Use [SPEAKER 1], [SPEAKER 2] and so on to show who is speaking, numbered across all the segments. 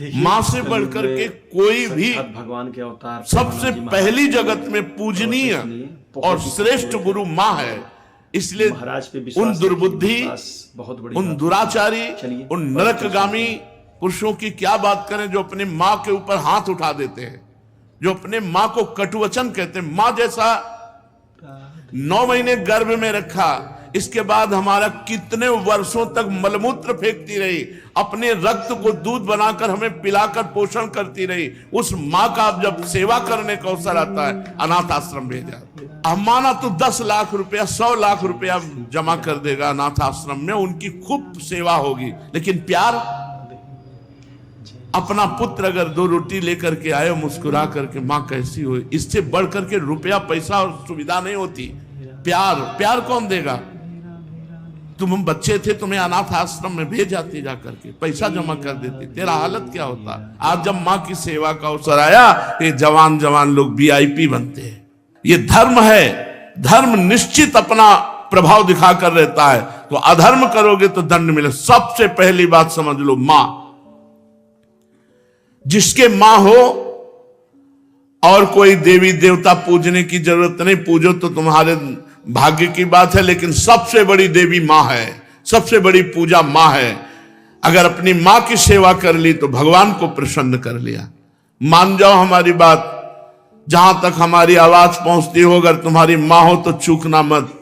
[SPEAKER 1] माँ से बढ़कर के कोई भी
[SPEAKER 2] भगवान के अवतार
[SPEAKER 1] सबसे पहली जगत में पूजनीय और श्रेष्ठ गुरु माँ है। इसलिए
[SPEAKER 2] महाराज पे
[SPEAKER 1] उन दुर्बुद्धि,
[SPEAKER 2] बहुत बड़ी
[SPEAKER 1] उन दुराचारी, उन नरकगामी पुरुषों की क्या बात करें जो अपने माँ के ऊपर हाथ उठा देते हैं, जो अपने माँ को कटुवचन कहते हैं। माँ जैसा 9 महीने गर्भ में रखा, इसके बाद हमारा कितने वर्षों तक मलमूत्र फेंकती रही, अपने रक्त को दूध बनाकर हमें पिलाकर पोषण करती रही। उस माँ का अब जब सेवा करने का अवसर आता है, अनाथ आश्रम भेजा। माना तो 10 लाख रुपया, 100 लाख रुपया जमा कर देगा अनाथ आश्रम में, उनकी खूब सेवा होगी। लेकिन प्यार, अपना पुत्र अगर 2 रोटी लेकर के आए मुस्कुरा करके, माँ कैसी हो, इससे बढ़ करके रुपया पैसा और सुविधा नहीं होती। प्यार कौन देगा? तुम बच्चे थे, तुम्हें अनाथ आश्रम में भेज जाती, जाकर के पैसा जमा कर देती, तेरा हालत क्या होता। आज जब माँ की सेवा का अवसर आया, ये जवान लोग VIP बनते हैं। ये धर्म है, धर्म निश्चित अपना प्रभाव दिखा कर रहता है। तो अधर्म करोगे तो दंड मिले। सबसे पहली बात समझ लो, मां, जिसके मां हो और कोई देवी देवता पूजने की जरूरत नहीं, पूजो तो तुम्हारे भाग्य की बात है, लेकिन सबसे बड़ी देवी मां है, सबसे बड़ी पूजा मां है। अगर अपनी मां की सेवा कर ली तो भगवान को प्रसन्न कर लिया। मान जाओ हमारी बात, जहां तक हमारी आवाज पहुंचती हो, अगर तुम्हारी मां हो तो चूकना मत।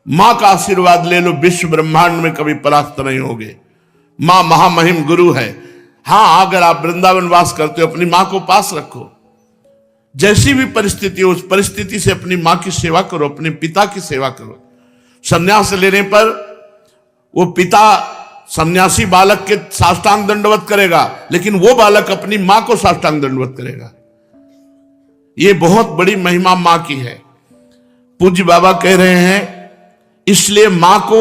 [SPEAKER 1] मां का आशीर्वाद ले लो, विश्व ब्रह्मांड में कभी परास्त नहीं होगे। मां महामहिम गुरु है। हां, अगर आप वृंदावन वास करते हो, अपनी मां को पास रखो। जैसी भी परिस्थिति हो, उस परिस्थिति से अपनी मां की सेवा करो, अपने पिता की सेवा करो। संन्यास लेने पर वो पिता सन्यासी बालक के साष्टांग दंडवत करेगा, लेकिन वो बालक अपनी मां को साष्टांग दंडवत करेगा। ये बहुत बड़ी महिमा मां की है। पूज्य बाबा कह रहे हैं, इसलिए मां को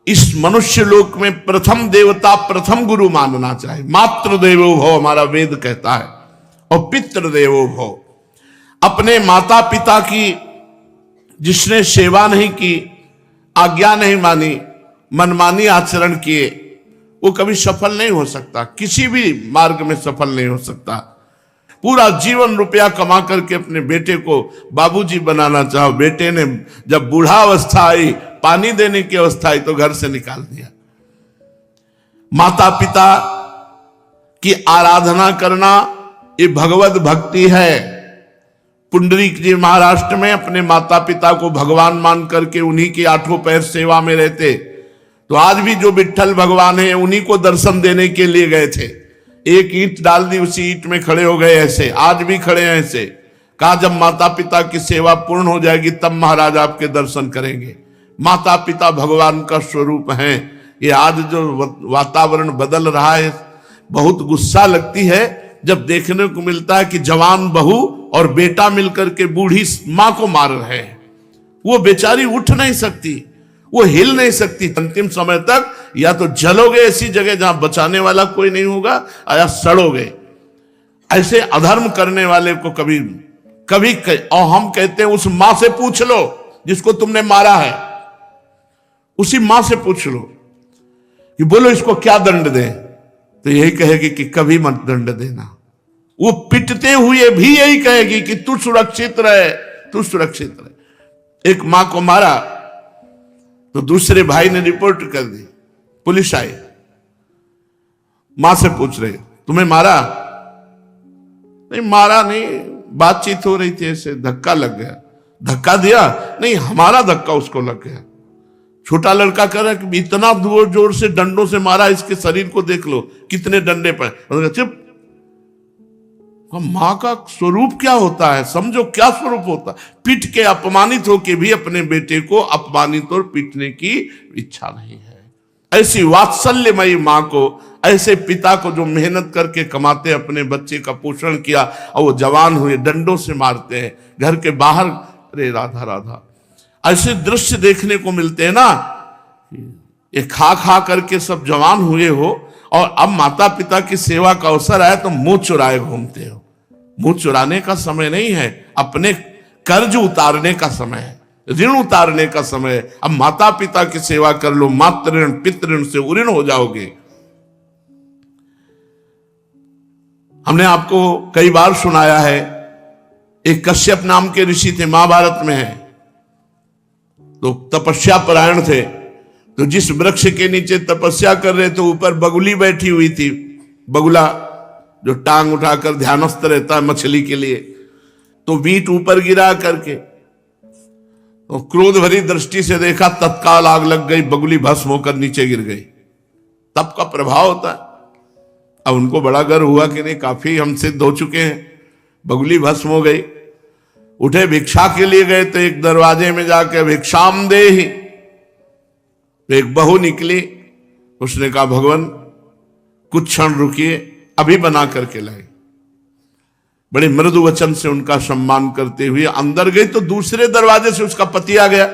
[SPEAKER 1] इस मनुष्य लोक में प्रथम देवता, प्रथम गुरु मानना चाहिए। मातृ देवो भव हमारा वेद कहता है, और पितृ देवो भव। अपने माता पिता की जिसने सेवा नहीं की, आज्ञा नहीं मानी, मनमानी आचरण किए, वो कभी सफल नहीं हो सकता, किसी भी मार्ग में सफल नहीं हो सकता। पूरा जीवन रुपया कमा करके अपने बेटे को बाबूजी बनाना चाहो, बेटे ने जब बूढ़ा अवस्था आई, पानी देने की अवस्था आई, तो घर से निकाल दिया। माता पिता की आराधना करना ये भगवत भक्ति है। पुंडरीक जी महाराष्ट्र में अपने माता पिता को भगवान मान करके उन्हीं के 8 पैर सेवा में रहते। तो आज भी जो विट्ठल भगवान है, उन्हीं को दर्शन देने के लिए गए थे। एक ईंट डाल दी, उसी ईंट में खड़े हो गए। ऐसे आज भी खड़े हैं। ऐसे कहा, जब माता पिता की सेवा पूर्ण हो जाएगी तब महाराज आपके दर्शन करेंगे। माता पिता भगवान का स्वरूप है। ये आज जो वातावरण बदल रहा है, बहुत गुस्सा लगती है जब देखने को मिलता है कि जवान बहू और बेटा मिलकर के बूढ़ी मां को मार रहे हैं। वो बेचारी उठ नहीं सकती, वो हिल नहीं सकती। अंतिम समय तक या तो जलोगे ऐसी जगह जहां बचाने वाला कोई नहीं होगा, या सड़ोगे। ऐसे अधर्म करने वाले को कभी और हम कहते हैं, उस मां से पूछ लो जिसको तुमने मारा है, उसी मां से पूछ लो कि बोलो इसको क्या दंड दें, तो यही कहेगी कि कभी मत दंड देना। वो पिटते हुए भी यही कहेगी कि तू सुरक्षित रहे, तू सुरक्षित रहे। एक मां को मारा तो दूसरे भाई ने रिपोर्ट कर दी, पुलिस आई, मां से पूछ रहे, तुम्हें मारा? नहीं, मारा नहीं, बातचीत हो रही थी, ऐसे धक्का लग गया। धक्का दिया? नहीं, हमारा धक्का उसको लग गया। छोटा लड़का कह रहा है कि इतना जोर से डंडों से मारा, इसके शरीर को देख लो कितने डंडे पर। चुप। मां का स्वरूप क्या होता है, समझो क्या स्वरूप होता है। पीट के अपमानित होके भी अपने बेटे को अपमानित और पीटने की इच्छा नहीं है। ऐसी वात्सल्यमयी मां को, ऐसे पिता को जो मेहनत करके कमाते, अपने बच्चे का पोषण किया और वो जवान हुए, डंडों से मारते हैं घर के बाहर। अरे राधा राधा, ऐसे दृश्य देखने को मिलते हैं ना। ये खा खा करके सब जवान हुए हो, और अब माता पिता की सेवा का अवसर आया तो मुंह चुराए घूमते हो। मुंह चुराने का समय नहीं है, अपने कर्ज उतारने का समय है, ऋण उतारने का समय है। अब माता पिता की सेवा कर लो, मातृ ऋण पितृ ऋण से उऋण हो जाओगे। हमने आपको कई बार सुनाया है, एक कश्यप नाम के ऋषि थे, महाभारत में है, तो तपस्या परायण थे। तो जिस वृक्ष के नीचे तपस्या कर रहे थे ऊपर बगुली बैठी हुई थी, बगुला जो टांग उठाकर ध्यानस्थ रहता है मछली के लिए, तो बीट ऊपर गिरा करके तो क्रोध भरी दृष्टि से देखा, तत्काल आग लग गई, बगुली भस्म होकर नीचे गिर गई। तप का प्रभाव होता है। अब उनको बड़ा गर्व हुआ कि नहीं, काफी हम सिद्ध हो चुके हैं, बगुली भस्म हो गई। उठे भिक्षा के लिए गए तो एक दरवाजे में जाके भिक्षाम देहि, तो एक बहू निकली, उसने कहा भगवान कुछ क्षण रुकिए, अभी बना करके लाए। बड़े मृदु वचन से उनका सम्मान करते हुए अंदर गई तो दूसरे दरवाजे से उसका पति आ गया।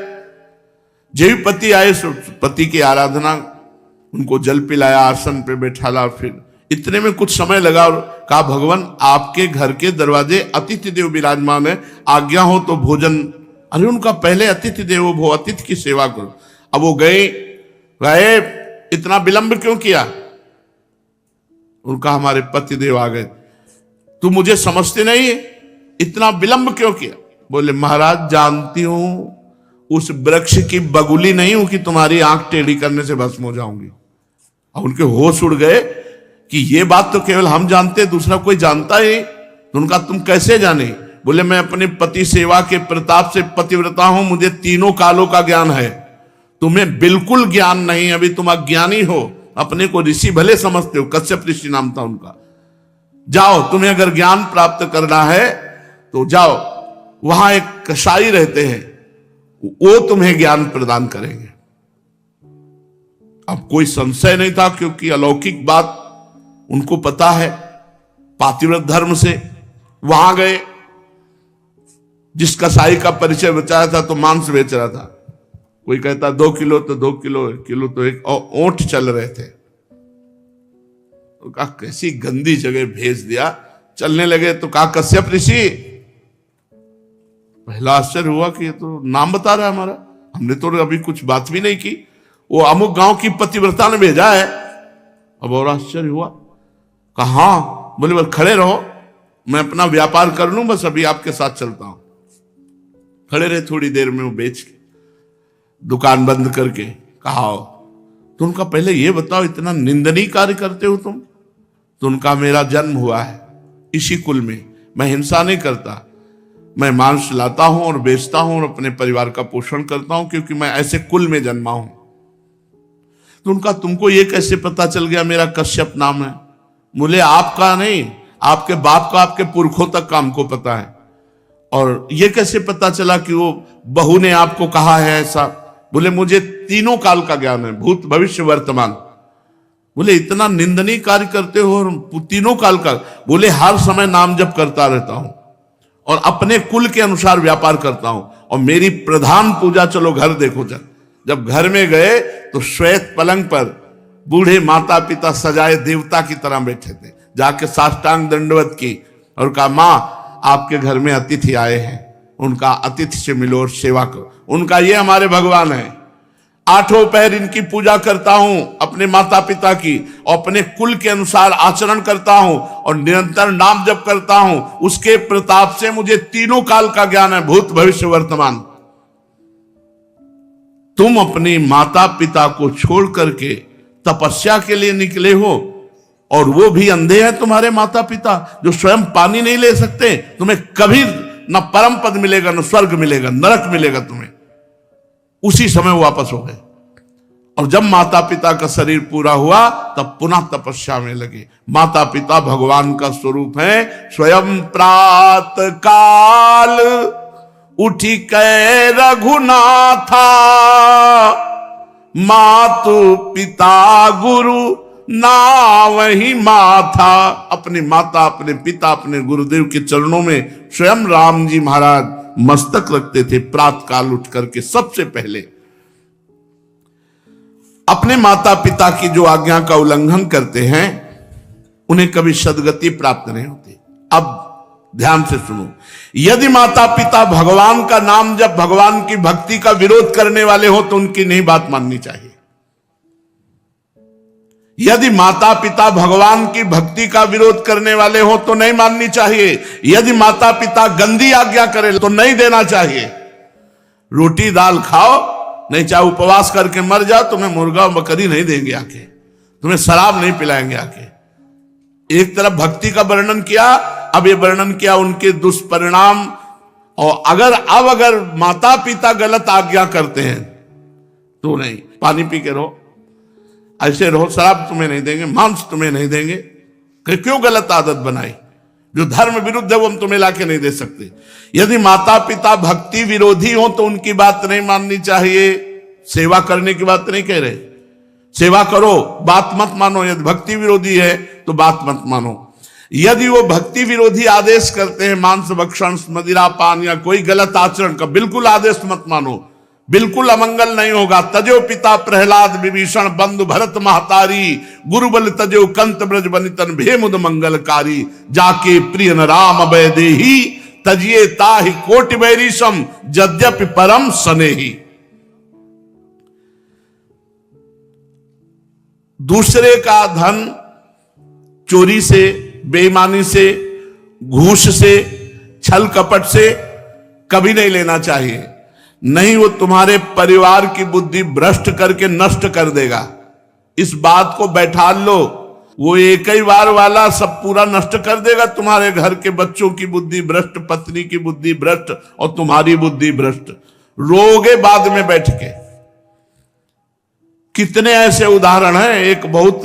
[SPEAKER 1] जब भी पति आए पति की आराधना, उनको जल पिलाया, आसन पे बैठाला, फिर इतने में कुछ समय लगा और कहा भगवान आपके घर के दरवाजे अतिथि देव विराजमान है, आज्ञा हो तो भोजन। अरे उनका पहले अतिथि देवो भव, अतिथि की सेवा करो। अब वो गए, इतना विलंब क्यों किया? उनका हमारे पति देव आ गए, तू मुझे समझते नहीं है, इतना विलंब क्यों किया? बोले महाराज जानती हूं उस वृक्ष की बगुली नहीं हूं कि तुम्हारी आंख टेढ़ी करने से भस्म हो जाऊंगी। और उनके होश उड़ गए कि ये बात तो केवल हम जानते, दूसरा कोई जानता ही। तो उनका तुम कैसे जाने? बोले मैं अपने पति सेवा के प्रताप से पतिव्रता हूं, मुझे तीनों कालों का ज्ञान है, तुम्हें बिल्कुल ज्ञान नहीं, अभी तुम अज्ञानी हो, अपने को ऋषि भले समझते हो। कश्यप ऋषि नाम था उनका। जाओ, तुम्हें अगर ज्ञान प्राप्त करना है तो जाओ, वहां एक कसाई रहते हैं, वो तुम्हें ज्ञान प्रदान करेंगे। अब कोई संशय नहीं था क्योंकि अलौकिक बात उनको पता है, पातिव्रत धर्म से। वहां गए, जिस कसाई का परिचय बचाया था तो मांस बेच रहा था, कोई कहता 2 किलो तो 2 किलो, किलो तो एक, और ओंठ चल रहे थे। तो कहा कैसी गंदी जगह भेज दिया। चलने लगे तो कहा कश्यप ऋषि, पहला आश्चर्य हुआ कि ये तो नाम बता रहा है हमारा, हमने तो अभी कुछ बात भी नहीं की, वो अमुक गांव की पतिव्रता ने भेजा है। अब और आश्चर्य हुआ, कहा हाँ। बोले बस खड़े रहो, मैं अपना व्यापार कर लूं, बस अभी आपके साथ चलता हूं। खड़े रहे, थोड़ी देर में वो बेच के दुकान बंद करके कहा तो उनका पहले ये बताओ इतना निंदनीय कार्य करते हो तुम? तो उनका मेरा जन्म हुआ है इसी कुल में, मैं हिंसा नहीं करता, मैं मांस लाता हूं और बेचता हूं और अपने परिवार का पोषण करता हूं क्योंकि मैं ऐसे कुल में जन्मा हूं। तो उनका तुमको ये कैसे पता चल गया मेरा कश्यप नाम है? बोले आपका नहीं, आपके बाप का, आपके पुरखों तक का हमको पता है। और ये कैसे पता चला कि वो बहू ने आपको कहा है ऐसा? बोले मुझे तीनों काल का ज्ञान है, भूत भविष्य वर्तमान। बोले इतना निंदनीय कार्य करते हो और तीनों काल का? बोले हर समय नाम जप करता रहता हूं और अपने कुल के अनुसार व्यापार करता हूं, और मेरी प्रधान पूजा, चलो घर देखो। जब घर में गए तो श्वेत पलंग पर बूढ़े माता पिता सजाए देवता की तरह बैठे थे। जाके साष्टांग दंडवत की और कहा मां आपके घर में अतिथि आए हैं, उनका अतिथि से मिलो और सेवा करो। उनका ये हमारे भगवान है, 8 पैर इनकी पूजा करता हूं, अपने माता पिता की, और अपने कुल के अनुसार आचरण करता हूं और निरंतर नाम जप करता हूं। उसके प्रताप से मुझे तीनों काल का ज्ञान है, भूत भविष्य वर्तमान। तुम अपनी माता पिता को छोड़ करके तपस्या के लिए निकले हो, और वो भी अंधे हैं तुम्हारे माता पिता, जो स्वयं पानी नहीं ले सकते। तुम्हें कभी न परम पद मिलेगा, न स्वर्ग मिलेगा, नरक मिलेगा तुम्हें। उसी समय वो वापस हो गए। और जब माता पिता का शरीर पूरा हुआ तब पुनः तपस्या में लगे। माता पिता भगवान का स्वरूप है। स्वयं प्रात काल उठी कै रघुनाथा, मातु पिता गुरु ना वही माथा। अपने माता, अपने पिता, अपने गुरुदेव के चरणों में स्वयं राम जी महाराज मस्तक रखते थे प्रात काल उठ करके। सबसे पहले अपने माता पिता की जो आज्ञा का उल्लंघन करते हैं उन्हें कभी सद्गति प्राप्त नहीं होती। अब ध्यान से सुनो, यदि माता पिता भगवान का नाम जब भगवान की भक्ति का विरोध करने वाले हो तो उनकी नहीं बात माननी चाहिए। यदि माता पिता भगवान की भक्ति का विरोध करने वाले हो तो नहीं माननी चाहिए। यदि माता पिता गंदी आज्ञा करे तो नहीं देना चाहिए। रोटी दाल खाओ, नहीं चाहे उपवास करके मर जाओ, तुम्हें मुर्गा और बकरी नहीं देंगे आके, तुम्हें शराब नहीं पिलाएंगे आके। एक तरफ भक्ति का वर्णन किया, अब ये वर्णन किया उनके दुष्परिणाम। और अगर माता पिता गलत आज्ञा करते हैं तो नहीं, पानी पी के रहो, ऐसे रहो, शराब तुम्हें नहीं देंगे, मांस तुम्हें नहीं देंगे। क्यों गलत आदत बनाई? जो धर्म विरुद्ध है वो हम तुम्हें लाके नहीं दे सकते। यदि माता पिता भक्ति विरोधी हो तो उनकी बात नहीं माननी चाहिए। सेवा करने की बात नहीं कह रहे, सेवा करो, बात मत मानो। यदि भक्ति विरोधी है तो बात मत मानो। यदि वो भक्ति विरोधी आदेश करते हैं, मांस भक्षण, मदिरा पान या कोई गलत आचरण का, बिल्कुल आदेश मत मानो, बिल्कुल अमंगल नहीं होगा। तजो पिता प्रहलाद विभीषण बंधु भरत महतारी, गुरुबल तजो कंत ब्रज बनितन भेमुद मंगलकारी, जाके प्रिय न राम अभय देही, तजिए ताहि कोटि बैरीशम यद्यपि परम स्नेही। दूसरे का धन चोरी से, बेईमानी से, घूस से, छल कपट से कभी नहीं लेना चाहिए। नहीं, वो तुम्हारे परिवार की बुद्धि भ्रष्ट करके नष्ट कर देगा। इस बात को बैठा लो, वो एक ही बार वाला सब पूरा नष्ट कर देगा। तुम्हारे घर के बच्चों की बुद्धि भ्रष्ट, पत्नी की बुद्धि भ्रष्ट और तुम्हारी बुद्धि भ्रष्ट, रोगे बाद में बैठ के। कितने ऐसे उदाहरण हैं। एक बहुत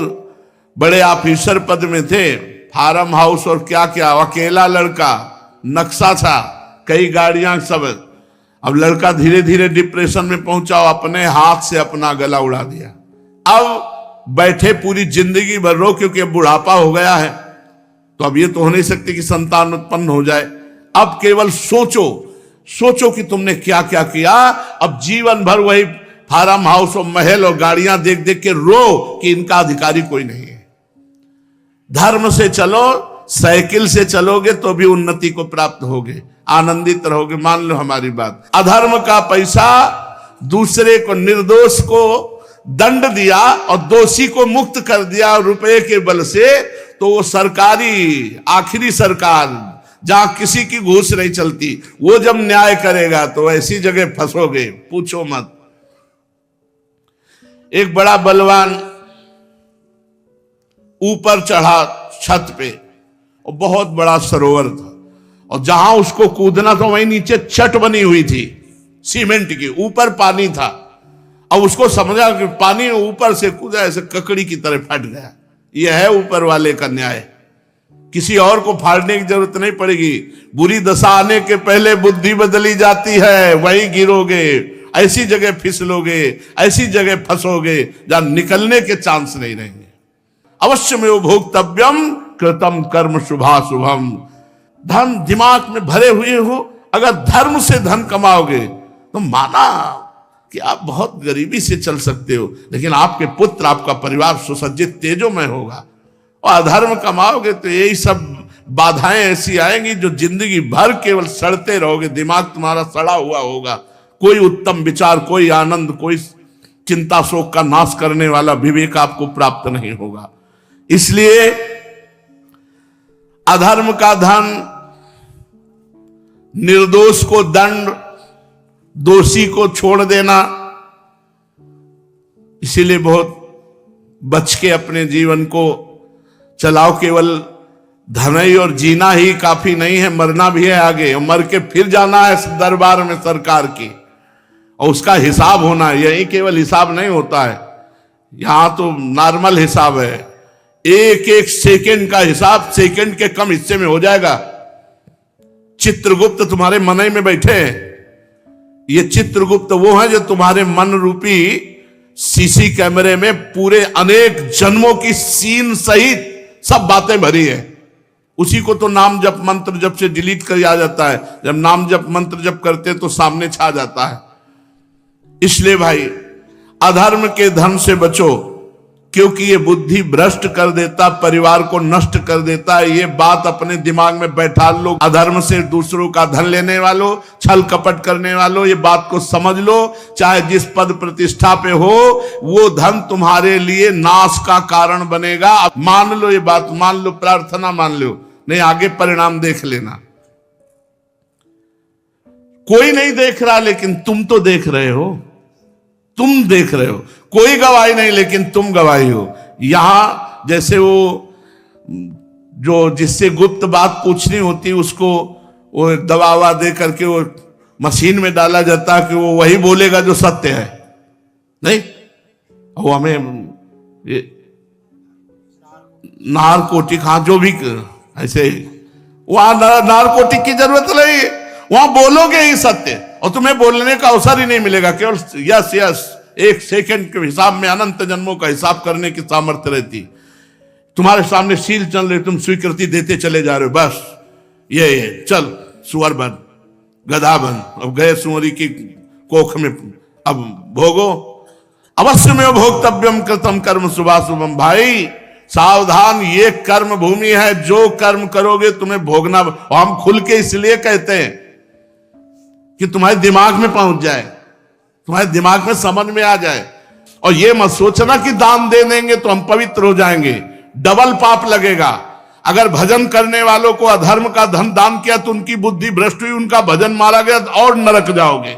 [SPEAKER 1] बड़े ऑफिसर पद में थे, फार्म हाउस और क्या क्या, अकेला लड़का, नक्शा था, कई गाड़ियां, सब। अब लड़का धीरे धीरे डिप्रेशन में पहुंचा, अपने हाथ से अपना गला उड़ा दिया। अब बैठे पूरी जिंदगी भर रो, क्योंकि अब बुढ़ापा हो गया है, तो अब ये तो हो नहीं सकती कि संतान उत्पन्न हो जाए। अब केवल सोचो कि तुमने क्या क्या किया। अब जीवन भर वही फार्म हाउस और महल और गाड़ियां देख देख के रो कि इनका अधिकारी कोई नहीं है। धर्म से चलो, साइकिल से चलोगे तो भी उन्नति को प्राप्त होगे, आनंदित रहोगे। मान लो हमारी बात। अधर्म का पैसा, दूसरे को, निर्दोष को दंड दिया और दोषी को मुक्त कर दिया रुपए के बल से, तो वो सरकारी, आखिरी सरकार जहां किसी की घूस नहीं चलती, वो जब न्याय करेगा तो ऐसी जगह फंसोगे, पूछो मत। एक बड़ा बलवान ऊपर चढ़ा छत पे, और बहुत बड़ा सरोवर था, और जहां उसको कूदना था वहीं नीचे छत बनी हुई थी सीमेंट की, ऊपर पानी था। अब उसको समझा कि पानी ऊपर से कूदा, ऐसे ककड़ी की तरह फट गया। यह है ऊपर वाले का न्याय। किसी और को फाड़ने की जरूरत नहीं पड़ेगी। बुरी दशा आने के पहले बुद्धि बदली जाती है, वहीं गिरोगे, ऐसी जगह फिसलोगे, ऐसी जगह फंसोगे जहां निकलने के चांस नहीं रहेंगे। अवश्य में भोक्तव्यम कृतम कर्म शुभाशुभम। धन दिमाग में भरे हुए हो, अगर धर्म से धन कमाओगे तो माना कि आप बहुत गरीबी से चल सकते हो, लेकिन आपके पुत्र, आपका परिवार सुसज्जित तेजोमय होगा। और अधर्म कमाओगे तो यही सब बाधाएं ऐसी आएंगी जो जिंदगी भर केवल सड़ते रहोगे, दिमाग तुम्हारा सड़ा हुआ होगा। कोई उत्तम विचार, कोई आनंद, कोई चिंता शोक का नाश करने वाला विवेक आपको प्राप्त नहीं होगा। इसलिए अधर्म का धन, निर्दोष को दंड, दोषी को छोड़ देना, इसीलिए बहुत बच के अपने जीवन को चलाओ। केवल धन ही और जीना ही काफी नहीं है, मरना भी है आगे, और मर के फिर जाना है दरबार में सरकार की, और उसका हिसाब होना है। यही केवल हिसाब नहीं होता है, यहां तो नॉर्मल हिसाब है। एक एक सेकंड का हिसाब सेकंड के कम हिस्से में हो जाएगा। चित्रगुप्त तुम्हारे मन में बैठे हैं। ये चित्रगुप्त वो है जो तुम्हारे मन रूपी सीसी कैमरे में पूरे अनेक जन्मों की सीन सहित सब बातें भरी है। उसी को तो नाम जप मंत्र जप से डिलीट कर आ जाता है। जब नाम जप मंत्र जप करते तो सामने छा जाता है। इसलिए भाई, अधर्म के धन से बचो। क्योंकि ये बुद्धि भ्रष्ट कर देता, परिवार को नष्ट कर देता है। ये बात अपने दिमाग में बैठा लो, अधर्म से दूसरों का धन लेने वालों, छल कपट करने वालों, ये बात को समझ लो। चाहे जिस पद प्रतिष्ठा पे हो, वो धन तुम्हारे लिए नाश का कारण बनेगा। अब मान लो, ये बात मान लो, प्रार्थना मान लो, नहीं आगे परिणाम देख लेना। कोई नहीं देख रहा, लेकिन तुम तो देख रहे हो, तुम देख रहे हो। कोई गवाही नहीं, लेकिन तुम गवाही हो। यहां जैसे वो जो जिससे गुप्त बात पूछनी होती, उसको वो दबावा दे करके वो मशीन में डाला जाता है कि वो वही बोलेगा जो सत्य है। नहीं, वो हमें नारकोटिक, हाँ जो भी ऐसे, वहां नारकोटिक की जरूरत नहीं है। वहां बोलोगे ही सत्य, और तुम्हें बोलने का अवसर ही नहीं मिलेगा। केवल यस यस, एक सेकंड के हिसाब में अनंत जन्मों का हिसाब करने की सामर्थ्य रहती। तुम्हारे सामने सील चल रही, तुम स्वीकृति देते चले जा रहे हो। बस ये चल सुअर बन, गधा बन, अब गए सुअरी की कोख में, अब भोगो। अवश्य में भोक्तव्यम कृतम कर्म शुभाशुभम। भाई सावधान, ये कर्म भूमि है। जो कर्म करोगे तुम्हें भोगना। हम खुल के इसलिए कहते हैं कि तुम्हारे दिमाग में पहुंच जाए, तुम्हारे दिमाग में समझ में आ जाए। और ये मत सोचना कि दान दे देंगे तो हम पवित्र हो जाएंगे, डबल पाप लगेगा। अगर भजन करने वालों को अधर्म का धन दान किया तो उनकी बुद्धि भ्रष्ट हुई, उनका भजन मारा गया और नरक जाओगे।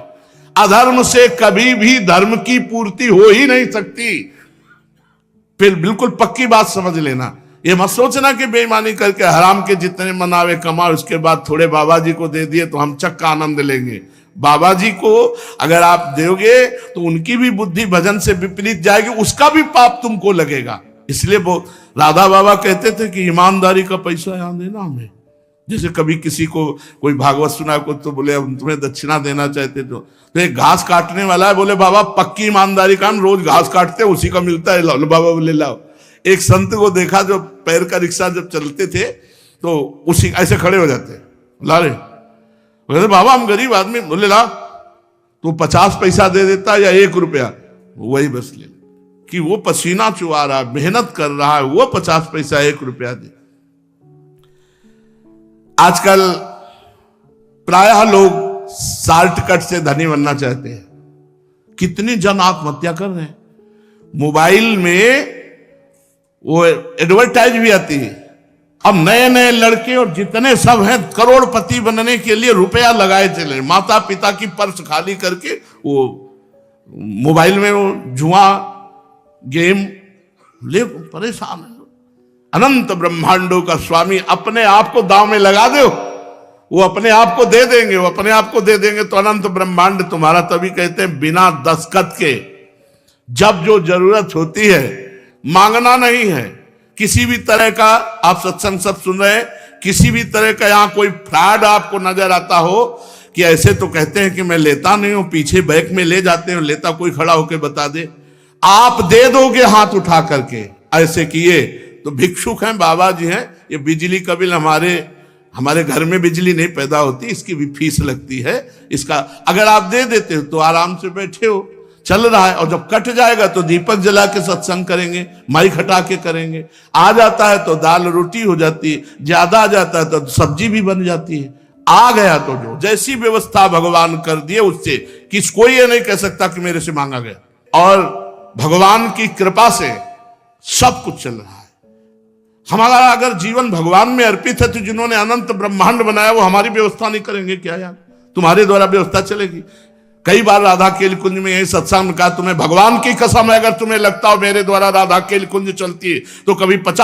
[SPEAKER 1] अधर्म से कभी भी धर्म की पूर्ति हो ही नहीं सकती। फिर बिल्कुल पक्की बात समझ लेना। ये मत सोचना कि बेईमानी करके हराम के जितने मनावे कमा, उसके बाद थोड़े बाबा जी को दे दिए तो हम चक्का आनंद लेंगे। बाबा जी को अगर आप दोगे तो उनकी भी बुद्धि भजन से विपरीत जाएगी, उसका भी पाप तुमको लगेगा। इसलिए वो राधा बाबा कहते थे कि ईमानदारी का पैसा यहां देना हमें। जैसे कभी किसी को कोई भागवत सुना को तो बोले हम तुम्हें दक्षिणा देना चाहते, तो एक घास काटने वाला है, बोले बाबा पक्की ईमानदारी का, हम रोज घास काटते उसी का मिलता है, लाओ। बाबा बोले लाओ। एक संत को देखा जो पैर का रिक्शा जब चलते थे तो उसी ऐसे खड़े हो जाते, ला रहे, बोले बाबा हम गरीब आदमी। बोले ला, तो 50 पैसा दे देता या 1 रुपया, वही बस ले, कि वो पसीना चुआ रहा है, मेहनत कर रहा है, वो 50 पैसा 1 रुपया दे। आजकल प्रायः लोग शॉर्टकट से धनी बनना चाहते हैं। कितनी जन आत्महत्या कर रहे हैं। मोबाइल में वो एडवर्टाइज भी आती है, अब नए नए लड़के और जितने सब हैं करोड़पति बनने के लिए रुपया लगाए चले, माता पिता की पर्स खाली करके वो मोबाइल में वो जुआ गेम ले परेशान है। अनंत ब्रह्मांडों का स्वामी अपने आप को दांव में लगा दो, वो अपने आप को दे देंगे, वो अपने आप को दे देंगे तो अनंत ब्रह्मांड तुम्हारा। तभी कहते हैं बिना दस्तखत के जब जो जरूरत होती है, मांगना नहीं है किसी भी तरह का। आप सत्संग सब सुन रहे हैं, किसी भी तरह का यहां कोई फ्रॉड आपको नजर आता हो कि ऐसे तो कहते हैं कि मैं लेता नहीं हूं, पीछे बैग में ले जाते हैं, लेता कोई खड़ा होकर बता दे, आप दे दोगे हाथ उठा करके। ऐसे किए तो भिक्षुक हैं, बाबा जी हैं। ये बिजली का बिल हमारे घर में बिजली नहीं पैदा होती, इसकी भी फीस लगती है। इसका अगर आप दे देते हो तो आराम से बैठे हो, चल रहा है, और जब कट जाएगा तो दीपक जला के सत्संग करेंगे, माइक हटा के करेंगे। आ जाता है तो दाल रोटी हो जाती है, ज्यादा आ जाता है तो सब्जी भी बन जाती है। आ गया तो जो जैसी व्यवस्था भगवान कर दिए उससे कोई ये नहीं कह सकता कि मेरे से मांगा गया। और भगवान की कृपा से सब कुछ चल रहा है। हमारा अगर जीवन भगवान में अर्पित है तो जिन्होंने अनंत ब्रह्मांड बनाया वो हमारी व्यवस्था नहीं करेंगे क्या यार? तुम्हारे द्वारा व्यवस्था चलेगी। कई बार राधा केल कुंज में यही सत्संग में कहा, तुम्हें भगवान की कसम है अगर तुम्हें लगता हो मेरे द्वारा राधा केल कुंज चलती है तो कभी 50